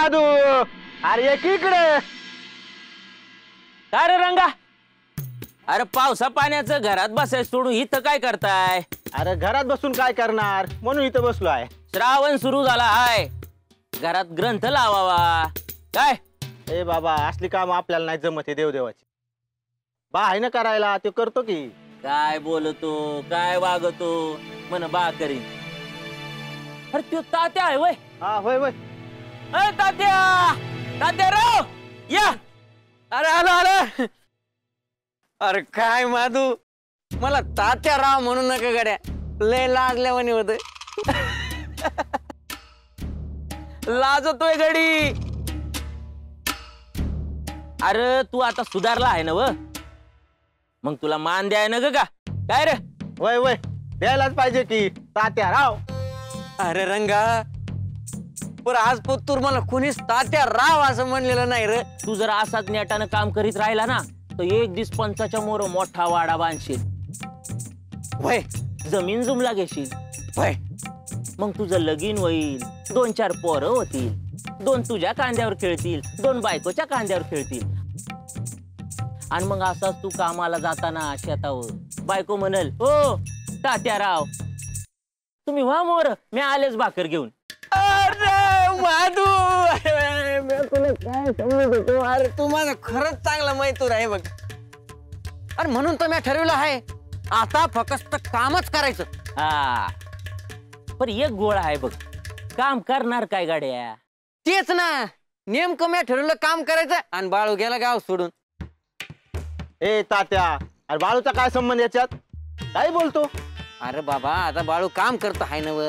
माधू, अरे एक इकडे. काय रे रंगा? अरे पावसा पाण्याचं घरात बसायचं सोडून इथं काय करताय? अरे घरात बसून काय करणार म्हणून इथं बसलो आहे. श्रावण सुरू झाला आहे, घरात ग्रंथ लावावा. काय ए बाबा, असली काम आपल्याला नाही जमत. हे देवदेवाची बा आहे ना करायला, ते करतो की. काय बोलतो, काय वागतो, म्हण बा करीन. अरे त्यो तात्या आहे वय? हा होय होय. अरे तात्या, तात्या राव या. अरे आलो आलो. अरे काय माधू, मला तात्या राव म्हणू नका गड्या, लय लाजल्यावानी होत. लाजतोय गडी. अरे तू आता सुधारला आहे ना व, मग तुला मान द्याय ना ग का? काय रे? वय वय, द्यायलाच पाहिजे की तात्या राव. अरे रंगा, पर आज पुत्तूर मला कुणीच तात्या राव असं म्हणलेलं नाही रे. तू जर असाच नेटानं काम करीत राहिला ना, तर एक दिस पंचाच्या मोर मोठा वाडा बांधशील. वय जमीन जुमला घेशील. वय मग तुझं लगीन होईल, 2-4 पोरं होतील, 2 तुझ्या कांद्यावर खेळतील, 2 बायकोच्या कांद्यावर खेळतील. आणि मग असाच तू कामाला जाताना शेतावर बायको म्हणल, हो तात्याराव तुम्ही व्हा मोर, मी आलेच भाकर घेऊन. अरे माधू, तुला काय समजत होतो? अरे तू माझा खरंच चांगला मैतूर आहे बघ. अरे म्हणून तर मी ठरवलं आहे, आता फक्त कामच करायचं. हा, पण एक गोळा आहे बघ, काम करणार काय गाड्या? तेच ना, नेमकं मी ठरवलं काम करायचं आणि बाळू गेला गाव सोडून. ए तात्या, अरे बाळूचा काय संबंध याच्यात? काय बोलतो? अरे बाबा, आता बाळू काम करत आहे ना व,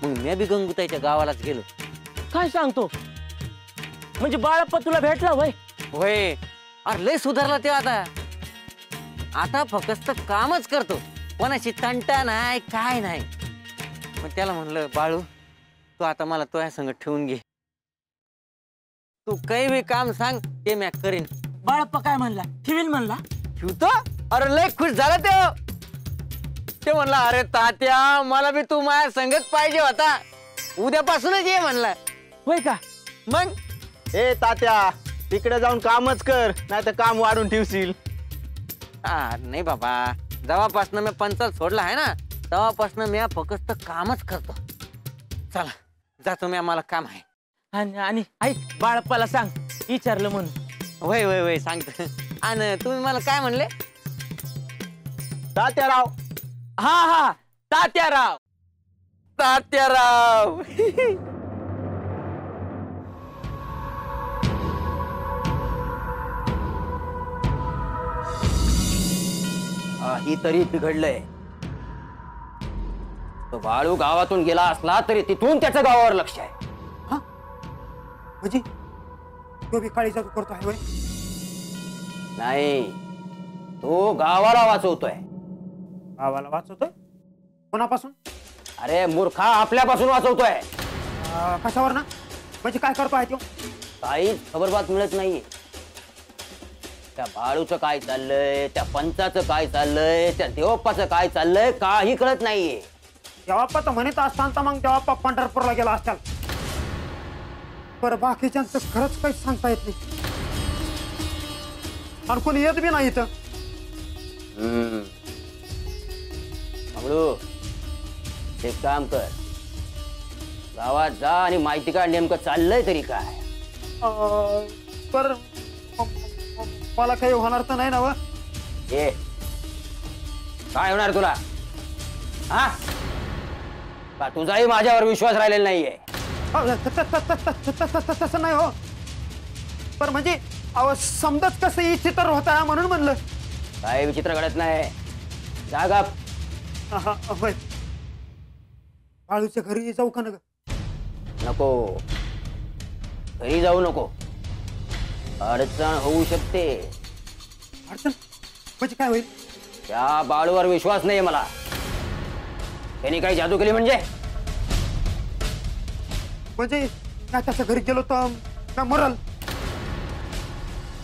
मग मी बी गंगूताईच्या गावालाच गेलो. काय सांगतो? म्हणजे बाळप्पा तुला भेटला वय? होय. अरे लय सुधारला ते आता. आता फक्त कामच करतो, कोणाशी तंटा नाही काय नाही. पण त्याला म्हणलं, बाळू तू आता मला तुझ्या संग ठेवून घे, तू काही बी काम सांग ते मी करीन. बाळप्पा काय म्हणला? ठेवील म्हणला? ठेवतो? अरे लय खुश झाला ते म्हणला, अरे तात्या मला बी तू माझ्या संगत पाहिजे होता, उद्यापासूनच ये म्हणला. होय का? मग ए तात्या, तिकडे जाऊन कामच कर, नाही तर काम वाढून ठेवशील. नाही बाबा, जेव्हापासून मी पंचायत सोडला आहे ना, तेव्हापासून मी फक्त कामच करतो. चला जातो मी, मला काम आहे. आणि ऐक, बाळप्पाला सांग विचारलं म्हणून. वय वय वय सांगतो. आणि तुम्ही मला काय म्हणले? तात्याराव. हा हा, तात्याराव. तात्याराव. ही तरी बिघडलंय. तो बाळू गावातून गेला असला तरी तिथून त्याचं गावावर लक्ष आहे. म्हणजे तो बी काळी जादू करतो आहे होय? नाही, तो गावाला वाचवतोय. गावाला वाचवतोय? कोणापासून? अरे मूर्खा, आपल्यापासून वाचवतोय. कशावर ना? म्हणजे काय करतो आहे तो? काहीच खबरबात मिळत नाहीये. त्या बाळूचं काय चाललंय, त्या पंचाचं काय चाललंय, त्या देवप्पाचं काय चाललंय, काही कळत नाहीये. देवाप्पा तर म्हणत असताना मग देवाप्पा पंढरपूरला गेला असताल. बरं, बाकीच्यांचं खरंच काही सांगता येत नाही. आणि कोणी येत बी नाही इथं. मंगळू, एक काम कर, गावात जा आणि माहिती काढ, नेमकं चाललंय तरी काय. तर मला काही होणार तर नाही ना व? ए, काय होणार तुला? हा, का तुझाही माझ्यावर विश्वास राहिलेला नाहीये? तसं नाही हो, पण म्हणजे समजत कसं विचित्र होता म्हणून म्हणलं. काय विचित्र घडत नाही, जागा. होय. बाळूच्या घरी जाऊ का? नको, घरी जाऊ नको, अडचण होऊ शकते. अडचण म्हणजे काय होईल? त्या बाळूवर विश्वास नाही मला. त्यांनी काही जादू केली म्हणजे त्याच्या घरी गेलो तर मरल,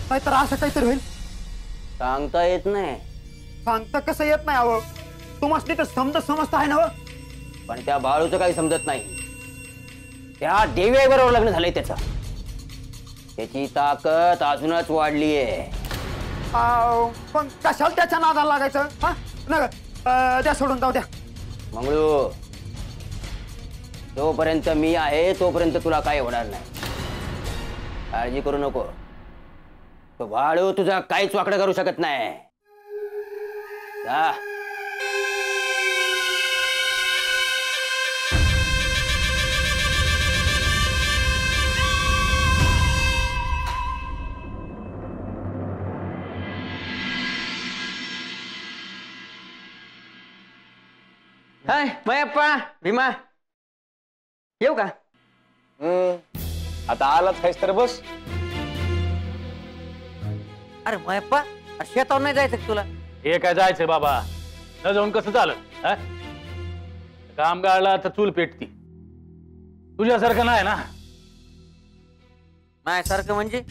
नाहीतर असं काहीतरी होईल. सांगता येत नाही. सांगता कसं येत नाही? अहो तुम्हाला तर समजत आहे ना. पण त्या बाळूचं काही समजत नाही. त्या देवी बरोबर लग्न झालंय त्याचं. त्याची ताकद अजूनच वाढलीये. पण कशाला त्याच्या नादाला लागायचं? हा नका द्या सोडून, जाऊ द्या. मंगळू, जोपर्यंत मी आहे तोपर्यंत तुला काय होणार नाही. काळजी करू नको. तो बाळू तुझा काहीच वाकडं करू शकत नाही. जा. हाय मयप्पा, भीमा, येऊ का? आता आलाच काहीच तर बस. अरे मयप्पा, शेतावर नाही जायचं का तुला? हे काय जायचंय बाबा, न जाऊन कसं झालं? काम गाळला तर चूल पेटती. तुझ्यासारखं नाही ना. माझ्यासारखं म्हणजे?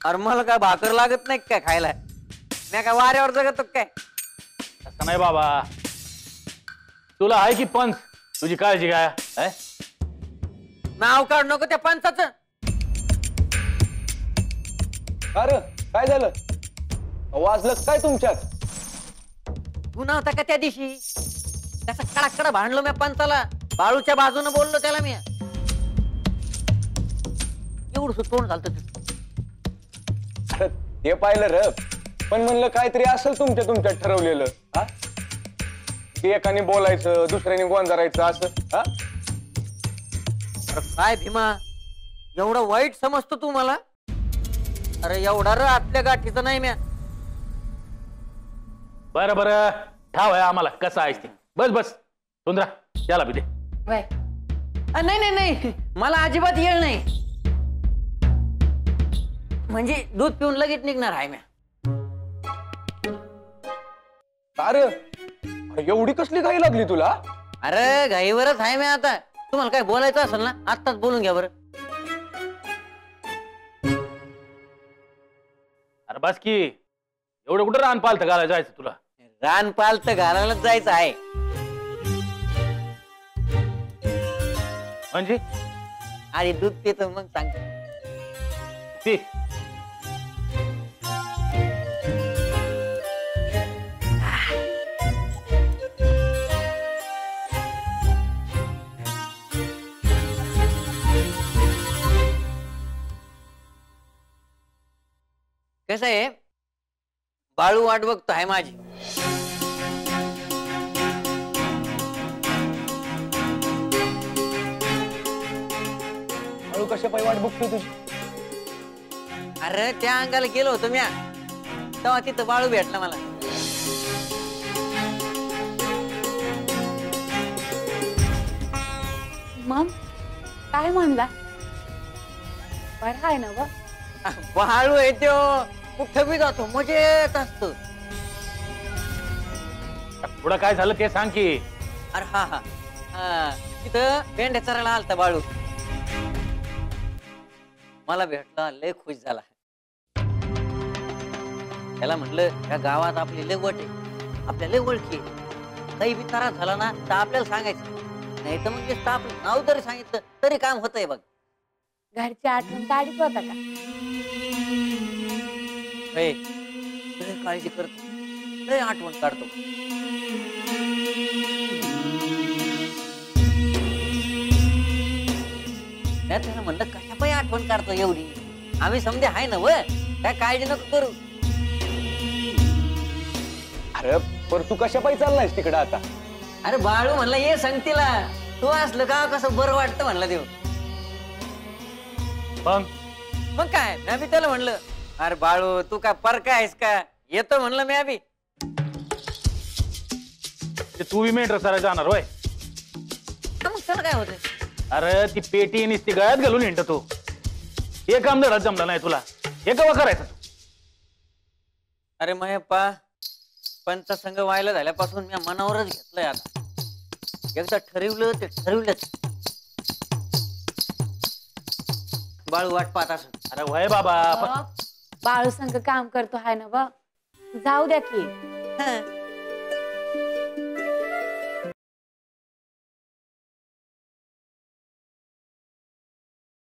अरे मला काय भाकर लागत नाही काय खायला? मी काय वाऱ्यावर जगतो काय? असं नाही बाबा, तुला आहे की पंच, तुझी काळजी काय? नाव काढ नको त्या पंचाचं. अरे काय झालं? वाजलं काय तुमच्यात? तू नव्हता का त्या दिवशी? त्याचा कडाकडा भांडलो मी पंचाला. बाळूच्या बाजूने बोललो त्याला मी. एवढं तोंड झालं. अरे ते पाहिलं र, पण म्हणलं काहीतरी असेल तुमच्यात ठरवलेलं. हा, ते एकाने बोलायचं, दुसऱ्याने गोंजारायचं असं. हा, अरे काय भीमा, एवढं वाईट समजतो तू मला? अरे एवढा र आतल्या गाठीचं नाही म्या. बरं बरं, ठाव आहे आम्हाला कसं आहेस ते. बस बस सुंदरा, त्याला बी दे. नाही नाही नाही, मला अजिबात येळ नाही. म्हणजे दूध पिऊन लगेच निघणार आहे म्या. अरे एवढी कसली घाई लागली तुला? अरे घाईवरच आहे मी आता. तुम्हाला काय बोलायचं असेल ना, आत्ताच बोलून घ्या बरं. अरे बस की, एवढं कुठं रान पालतं घालायला जायचं तुला? रान पालत घालायलाच जायचं आहे. म्हणजे आणि दूध पितो मग सांग. ते कसं आहे, बाळू वाट बघतो आहे माझी. हळू कशा पायी वाट बघतोय तुझी? अरे त्या अंगाला गेलो होतो म्या, तेव्हा तिथं बाळू भेटला मला. मग काय म्हणला? बरं आहे ना व? बाळू आहे तो, कुठं बी जातो मजेत असतो. पुढं काय झालं ते सांग की. अरे हा हा हा, तिथं पेंड्या चरायला आलता बाळू. मला भेटला, लय खुश झाला. त्याला म्हटलं या गावात आपली लय वट आहे, आपल्या लय ओळखी आहे. काही बी त्रास झाला ना तर आपल्याला सांगायचं, नाही तर म्हणजे आपलं नाव जरी सांगितलं तरी काम होतंय बघ. घरची आठवण काढीत होता का? लय काळजी करतो, लय आठवण काढतो. त्याला म्हणलं कशा पायी आठवण काढतो एवढी? आम्ही समजे आहे ना व, काय काळजी नको करू. अरे पर तू कशा पायी चाललायस तिकडं आता? अरे बाळू म्हणला ये सांगतीला, तू असलं का कसं बरं वाटतं म्हणला देव. मग काय मी बी त्याला म्हणलं, अरे बाळू तू काय परका आहेस का? येतो म्हणलं मी बी. ते तू बी मेंढर सरायला जाणार होय? मग त्याला काय होतं? अरे ती पेटी नुसती गळ्यात घालून हिंडतो. हे काम धडा जमला नाही तुला, हे कवा करायचं? अरे महेप्पा, पंच संघ व्हायला झाल्यापासून मी मनावरच घेतलंय. आता एकदा ठरवलं ते ठरवलंच. बाळू वाट पाहत असं. अरे वय बाबा, बाळू संग काम करतो आहे ना व? जाऊ द्या की. हं.